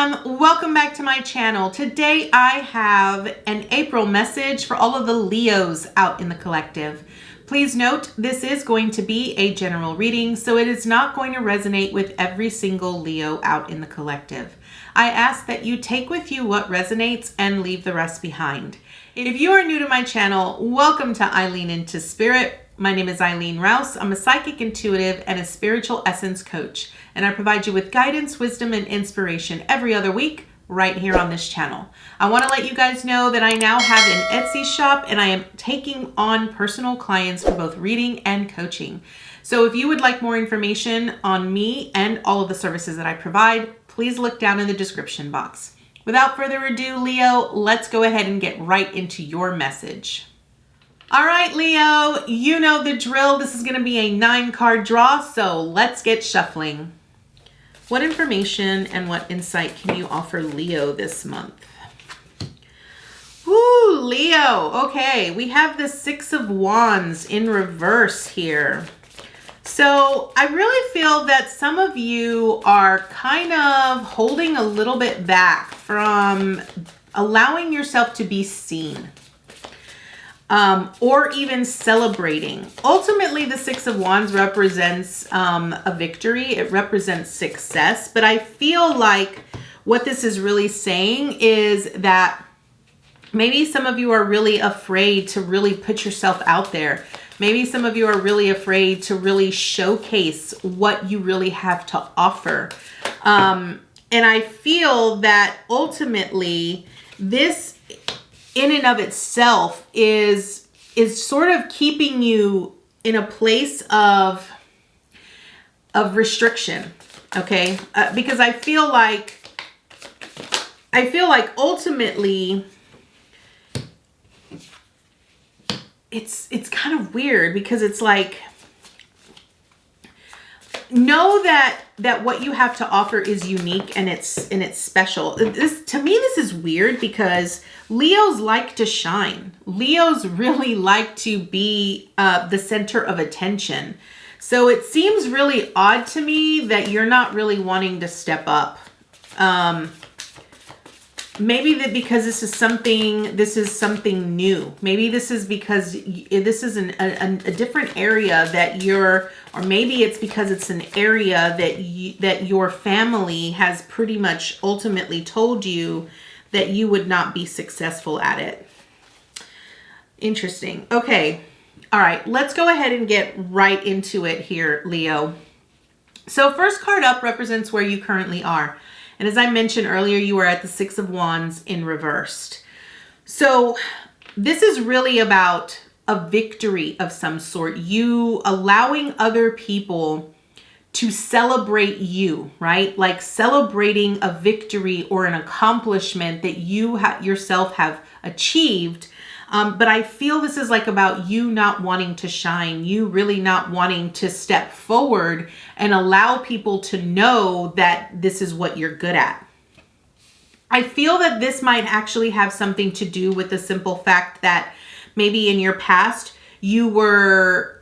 Welcome back to my channel. Today I have an April message for all of the Leos out in the collective. Please note this is going to be a general reading, so it is not going to resonate with every single Leo out in the collective. I ask that you take with you what resonates and leave the rest behind. If you are new to my channel, welcome to Eileen Into Spirit. My name is Eileen Rouse. I'm a psychic intuitive and a spiritual essence coach, and I provide you with guidance, wisdom, and inspiration every other week right here on this channel. I want to let you guys know that I now have an Etsy shop and I am taking on personal clients for both reading and coaching. So if you would like more information on me and all of the services that I provide, please look down in the description box. Without further ado, Leo, let's go ahead and get right into your message. All right, Leo, you know the drill. This is going to be a 9-card draw, so let's get shuffling. What information and what insight can you offer Leo this month? Ooh, Leo. Okay, we have the 6 of Wands in reverse here. So I really feel that some of you are kind of holding a little bit back from allowing yourself to be seen. Or even celebrating. Ultimately, the 6 of Wands represents a victory. It represents success. But I feel like what this is really saying is that maybe some of you are really afraid to really put yourself out there. Maybe some of you are really afraid to really showcase what you really have to offer. And I feel that ultimately this in and of itself is sort of keeping you in a place of restriction, okay? Because I feel like ultimately it's kind of weird, because it's like, know that what you have to offer is unique and it's special. To me, this is weird because Leos like to shine. Leos really like to be the center of attention. So it seems really odd to me that you're not really wanting to step up. Maybe that because this is something new. Maybe this is because this is a different area that you're, or maybe it's because it's an area that your family has pretty much ultimately told you that you would not be successful at it. Interesting. Okay. All right. Let's go ahead and get right into it here, Leo. So first card up represents where you currently are. And as I mentioned earlier, you are at the 6 of Wands in reversed. So this is really about a victory of some sort. You allowing other people to celebrate you, right? Like celebrating a victory or an accomplishment that you yourself have achieved. But I feel this is like about you not wanting to shine, you really not wanting to step forward and allow people to know that this is what you're good at. I feel that this might actually have something to do with the simple fact that maybe in your past you were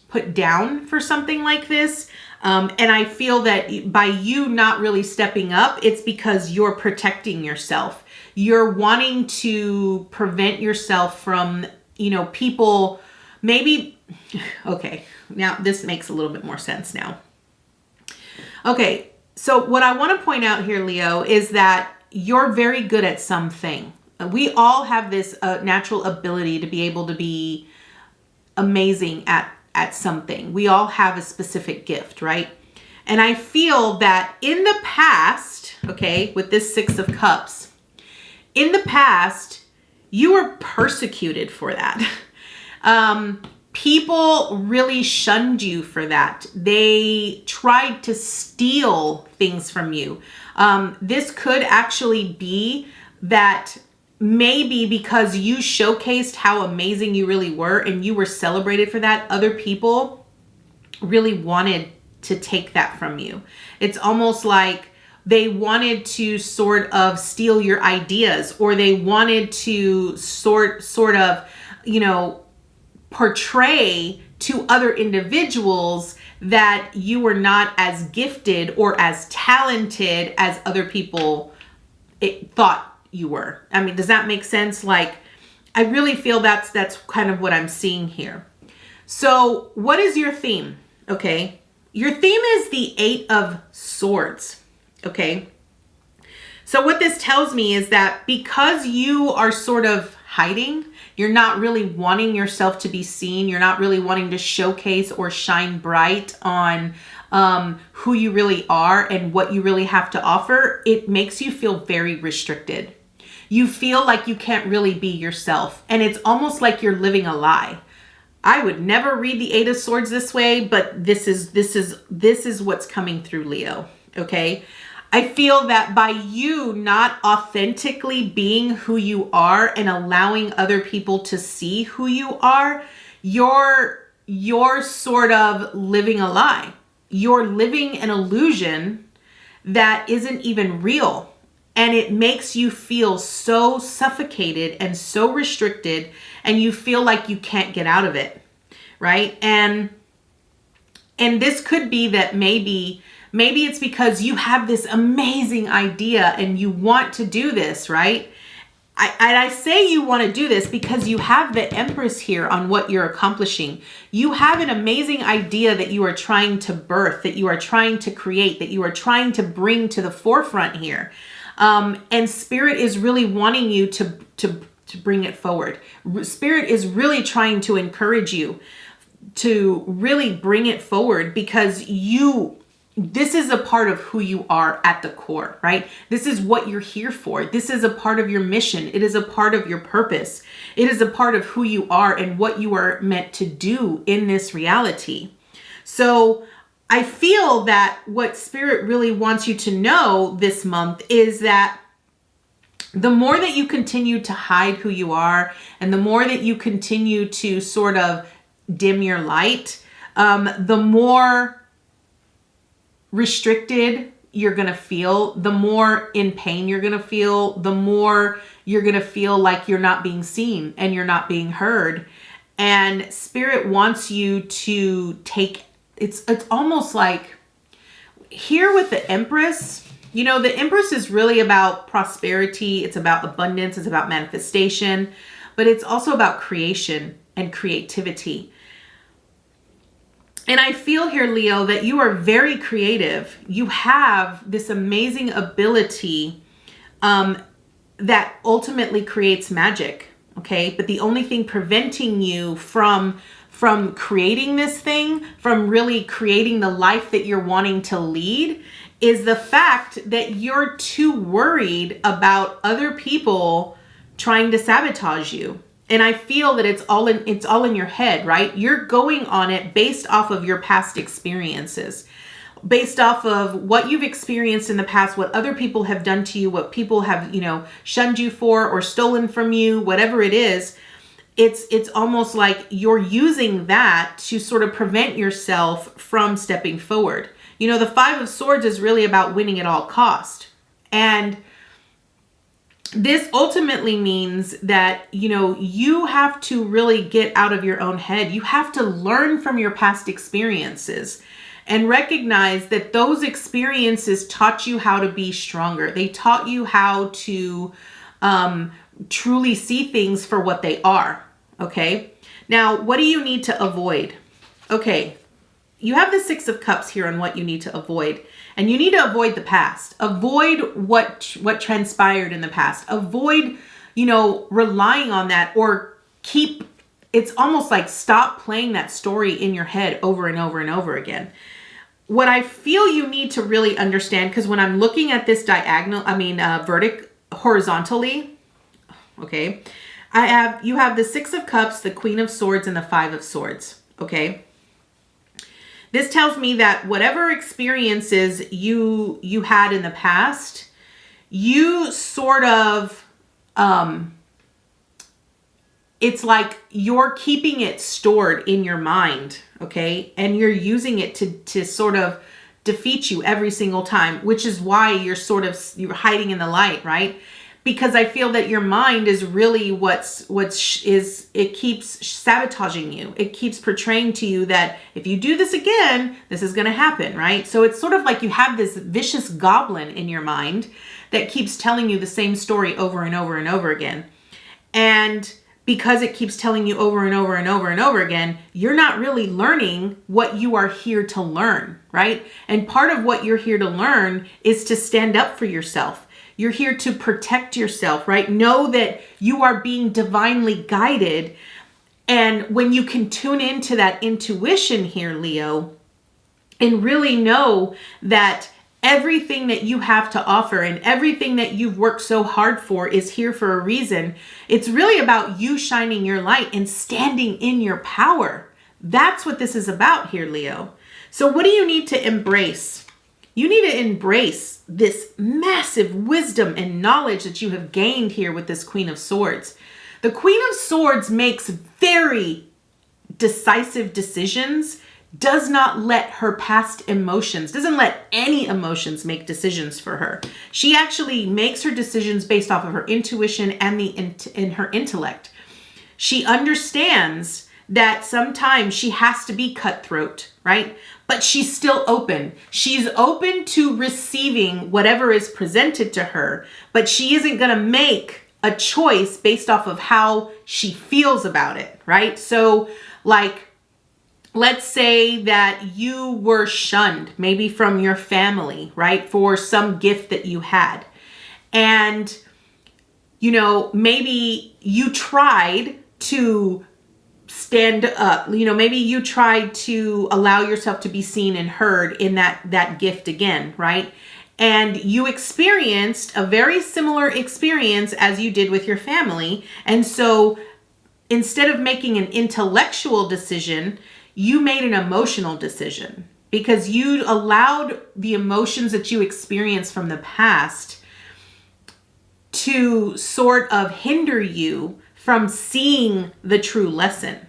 put down for something like this. And I feel that by you not really stepping up, it's because you're protecting yourself. You're wanting to prevent yourself from, people maybe, okay, now this makes a little bit more sense now. Okay, so what I want to point out here, Leo, is that you're very good at something. We all have this natural ability to be able to be amazing at something. We all have a specific gift, right? And I feel that in the past, okay, with this 6 of Cups, in the past, you were persecuted for that. People really shunned you for that. They tried to steal things from you. This could actually be that maybe because you showcased how amazing you really were and you were celebrated for that, other people really wanted to take that from you. It's almost like they wanted to sort of steal your ideas, or they wanted to sort of, portray to other individuals that you were not as gifted or as talented as other people thought you were. I mean, does that make sense? Like, I really feel that's kind of what I'm seeing here. So what is your theme? Okay. Your theme is the 8 of Swords. Okay. So what this tells me is that because you are sort of hiding, you're not really wanting yourself to be seen. You're not really wanting to showcase or shine bright on who you really are and what you really have to offer. It makes you feel very restricted. You feel like you can't really be yourself. And it's almost like you're living a lie. I would never read the 8 of Swords this way, but this is what's coming through, Leo. Okay. I feel that by you not authentically being who you are and allowing other people to see who you are, you're sort of living a lie. You're living an illusion that isn't even real. And it makes you feel so suffocated and so restricted, and you feel like you can't get out of it, right? And this could be that maybe it's because you have this amazing idea and you want to do this, right? I say you want to do this because you have the Empress here on what you're accomplishing. You have an amazing idea that you are trying to birth, that you are trying to create, that you are trying to bring to the forefront here. And Spirit is really wanting you to bring it forward. Spirit is really trying to encourage you to really bring it forward because this is a part of who you are at the core, right? This is what you're here for. This is a part of your mission. It is a part of your purpose. It is a part of who you are and what you are meant to do in this reality. So I feel that what Spirit really wants you to know this month is that the more that you continue to hide who you are and the more that you continue to sort of dim your light, the more restricted you're going to feel, the more in pain you're going to feel, the more you're going to feel like you're not being seen and you're not being heard. And Spirit wants you to take, it's almost like here with the Empress, you know, the Empress is really about prosperity. It's about abundance. It's about manifestation, but it's also about creation and creativity. And I feel here, Leo, that you are very creative. You have this amazing ability that ultimately creates magic, okay? But the only thing preventing you from creating this thing, from really creating the life that you're wanting to lead, is the fact that you're too worried about other people trying to sabotage you. And I feel that it's all in your head, right? You're going on it based off of your past experiences, based off of what you've experienced in the past, what other people have done to you, what people have, shunned you for or stolen from you, whatever it is. It's almost like you're using that to sort of prevent yourself from stepping forward. The 5 of Swords is really about winning at all cost. And this ultimately means that, you have to really get out of your own head. You have to learn from your past experiences and recognize that those experiences taught you how to be stronger. They taught you how to truly see things for what they are. Okay. Now, what do you need to avoid? Okay. You have the 6 of Cups here on what you need to avoid. And you need to avoid the past. Avoid what transpired in the past. Avoid, relying on that, or it's almost like stop playing that story in your head over and over and over again. What I feel you need to really understand, because when I'm looking at this horizontally, okay, you have the 6 of Cups, the Queen of Swords, and the 5 of Swords, okay? This tells me that whatever experiences you had in the past, you sort of, it's like you're keeping it stored in your mind, okay? And you're using it to sort of defeat you every single time, which is why you're hiding in the light, right? because I feel that your mind is really it keeps sabotaging you. It keeps portraying to you that if you do this again, this is going to happen, right? So it's sort of like you have this vicious goblin in your mind that keeps telling you the same story over and over and over again. And because it keeps telling you over and over and over and over again, you're not really learning what you are here to learn, right? And part of what you're here to learn is to stand up for yourself. You're here to protect yourself, right? Know that you are being divinely guided. And when you can tune into that intuition here, Leo, and really know that everything that you have to offer and everything that you've worked so hard for is here for a reason. It's really about you shining your light and standing in your power. That's what this is about here, Leo. So what do you need to embrace? You need to embrace this massive wisdom and knowledge that you have gained here with this Queen of Swords. The Queen of Swords makes very decisive decisions, does not let her past emotions, doesn't let any emotions make decisions for her. She actually makes her decisions based off of her intuition and her intellect. She understands that sometimes she has to be cutthroat, right? But she's still open. She's open to receiving whatever is presented to her, but she isn't going to make a choice based off of how she feels about it, right? So like, let's say that you were shunned, maybe from your family, right? For some gift that you had. And, maybe you tried to stand up, maybe you tried to allow yourself to be seen and heard in that gift again, right? And you experienced a very similar experience as you did with your family. And so instead of making an intellectual decision, you made an emotional decision because you allowed the emotions that you experienced from the past to sort of hinder you from seeing the true lesson.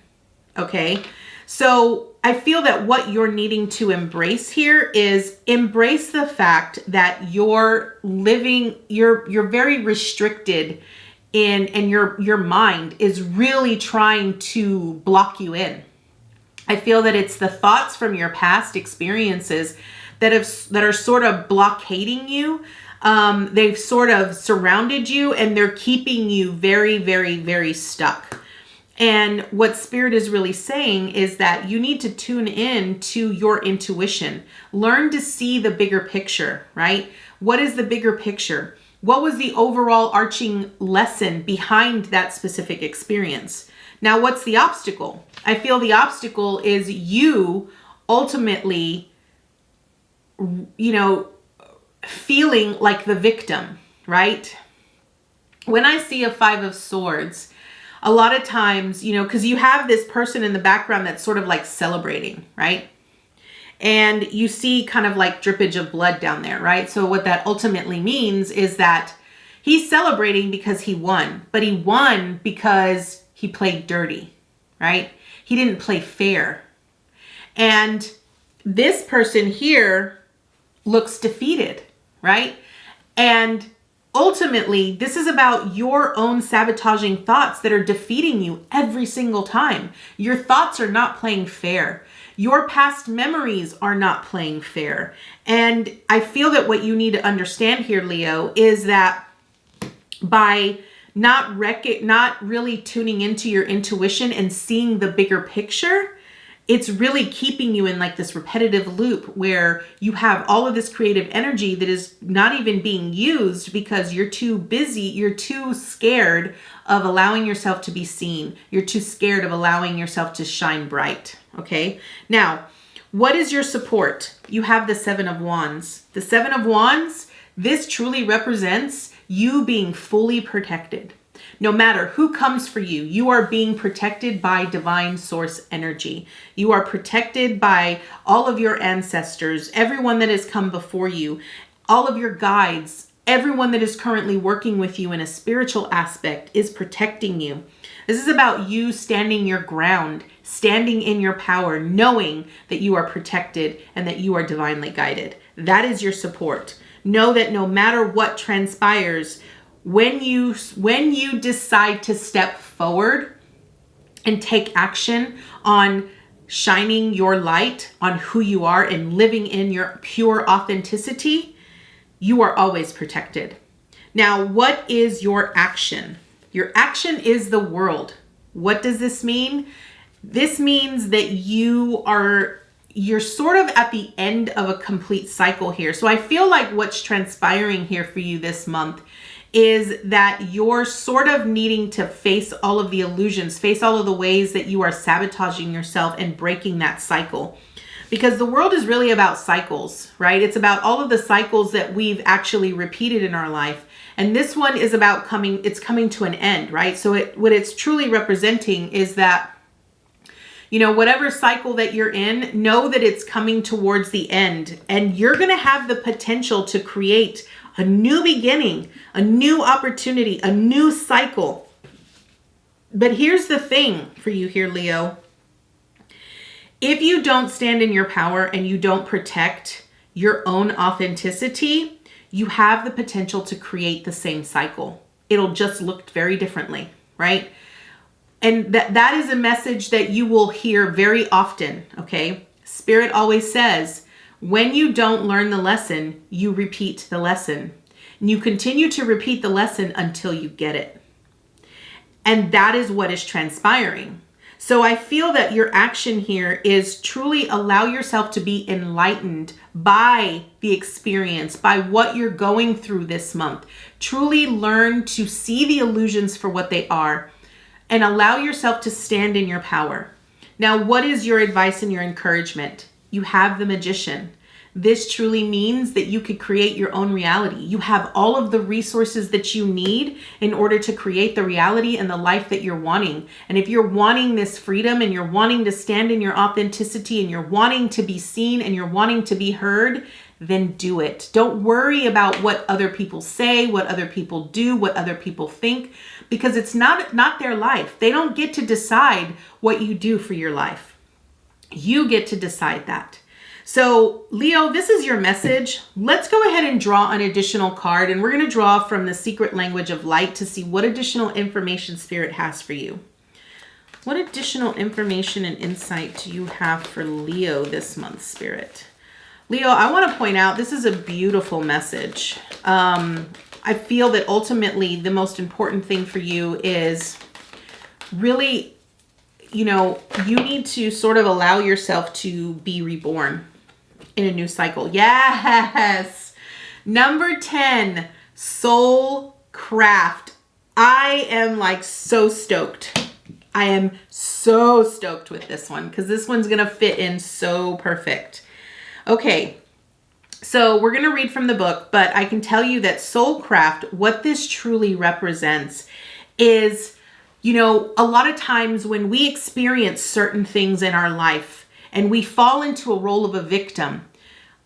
Okay. So I feel that what you're needing to embrace here is embrace the fact that you're very restricted and your mind is really trying to block you in. I feel that it's the thoughts from your past experiences that are sort of blockading you. They've sort of surrounded you and they're keeping you very, very, very stuck. And what Spirit is really saying is that you need to tune in to your intuition. Learn to see the bigger picture, right? What is the bigger picture? What was the overall arching lesson behind that specific experience? Now, what's the obstacle? I feel the obstacle is you ultimately, feeling like the victim, right? When I see a 5 of Swords, a lot of times, because you have this person in the background that's sort of like celebrating, right? And you see kind of like drippage of blood down there, right? So what that ultimately means is that he's celebrating because he won, but he won because he played dirty, right? He didn't play fair. And this person here looks defeated, right? And ultimately, this is about your own sabotaging thoughts that are defeating you every single time. Your thoughts are not playing fair. Your past memories are not playing fair. And I feel that what you need to understand here, Leo, is that by not really tuning into your intuition and seeing the bigger picture, it's really keeping you in like this repetitive loop where you have all of this creative energy that is not even being used because you're too busy, you're too scared of allowing yourself to be seen. You're too scared of allowing yourself to shine bright, okay? Now, what is your support? You have the 7 of Wands. The 7 of Wands, this truly represents you being fully protected. No matter who comes for you, you are being protected by divine source energy. You are protected by all of your ancestors, everyone that has come before you, all of your guides, everyone that is currently working with you in a spiritual aspect is protecting you. This is about you standing your ground, standing in your power, knowing that you are protected and that you are divinely guided. That is your support. Know that no matter what transpires, when you decide to step forward and take action on shining your light on who you are and living in your pure authenticity, you are always protected. Now, what is your action? Your action is the world. What does this mean? This means that you're sort of at the end of a complete cycle here. So I feel like what's transpiring here for you this month is that you're sort of needing to face all of the illusions, face all of the ways that you are sabotaging yourself and breaking that cycle. Because the world is really about cycles, right? It's about all of the cycles that we've actually repeated in our life. And this one is about coming to an end, right? So what it's truly representing is that, whatever cycle that you're in, know that it's coming towards the end, and you're going to have the potential to create a new beginning, a new opportunity, a new cycle. But here's the thing for you here, Leo. If you don't stand in your power and you don't protect your own authenticity, you have the potential to create the same cycle. It'll just look very differently, right? And that is a message that you will hear very often, okay? Spirit always says, when you don't learn the lesson, you repeat the lesson. And you continue to repeat the lesson until you get it. And that is what is transpiring. So I feel that your action here is truly allow yourself to be enlightened by the experience, by what you're going through this month. Truly learn to see the illusions for what they are and allow yourself to stand in your power. Now, what is your advice and your encouragement? You have the Magician. This truly means that you could create your own reality. You have all of the resources that you need in order to create the reality and the life that you're wanting. And if you're wanting this freedom and you're wanting to stand in your authenticity and you're wanting to be seen and you're wanting to be heard, then do it. Don't worry about what other people say, what other people do, what other people think, because it's not their life. They don't get to decide what you do for your life. You get to decide that. So Leo, this is your message. Let's go ahead and draw an additional card, and we're going to draw from the secret language of light to see what additional information Spirit has for you. What additional information and insight do you have for Leo this month, Spirit? Leo, I want to point out this is a beautiful message. I feel that ultimately the most important thing for you is really, you need to sort of allow yourself to be reborn in a new cycle. Yes. Number 10, Soul Craft. I am so stoked. I am so stoked with this one because this one's going to fit in so perfect. Okay. So we're going to read from the book, but I can tell you that Soul Craft, what this truly represents is, a lot of times when we experience certain things in our life and we fall into a role of a victim,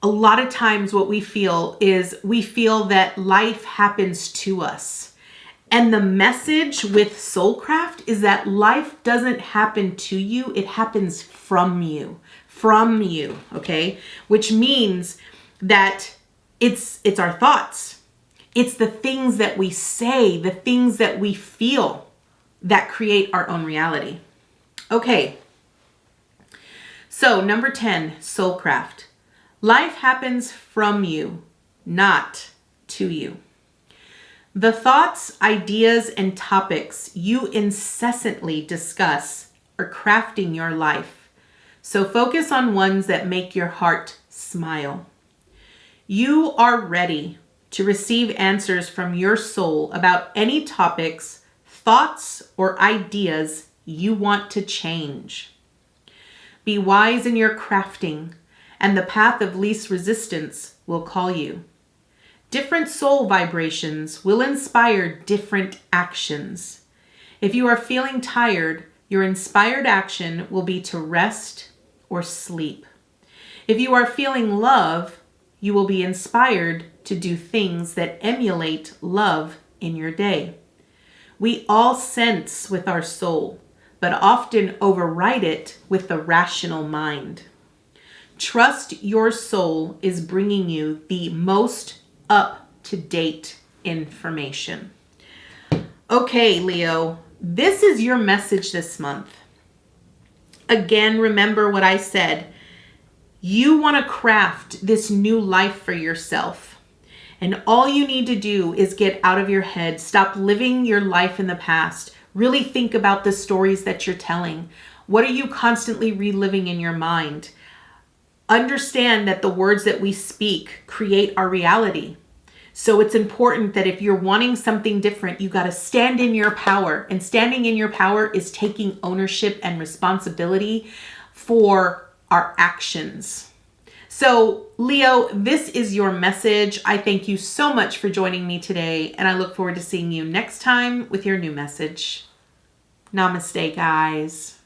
a lot of times what we feel that life happens to us. And the message with Soulcraft is that life doesn't happen to you, it happens from you, okay? Which means that it's our thoughts. It's the things that we say, the things that we feel that create our own reality. Okay. So number 10, Soulcraft. Life happens from you, not to you. The thoughts, ideas, and topics you incessantly discuss are crafting your life. So focus on ones that make your heart smile. You are ready to receive answers from your soul about any topics, thoughts, or ideas you want to change. Be wise in your crafting, and the path of least resistance will call you. Different soul vibrations will inspire different actions. If you are feeling tired, your inspired action will be to rest or sleep. If you are feeling love, you will be inspired to do things that emulate love in your day. We all sense with our soul, but often override it with the rational mind. Trust your soul is bringing you the most up-to-date information. Okay, Leo, this is your message this month. Again, remember what I said. You want to craft this new life for yourself. And all you need to do is get out of your head. Stop living your life in the past. Really think about the stories that you're telling. What are you constantly reliving in your mind? Understand that the words that we speak create our reality. So it's important that if you're wanting something different, you got to stand in your power. And standing in your power is taking ownership and responsibility for our actions. So, Leo, this is your message. I thank you so much for joining me today, and I look forward to seeing you next time with your new message. Namaste, guys.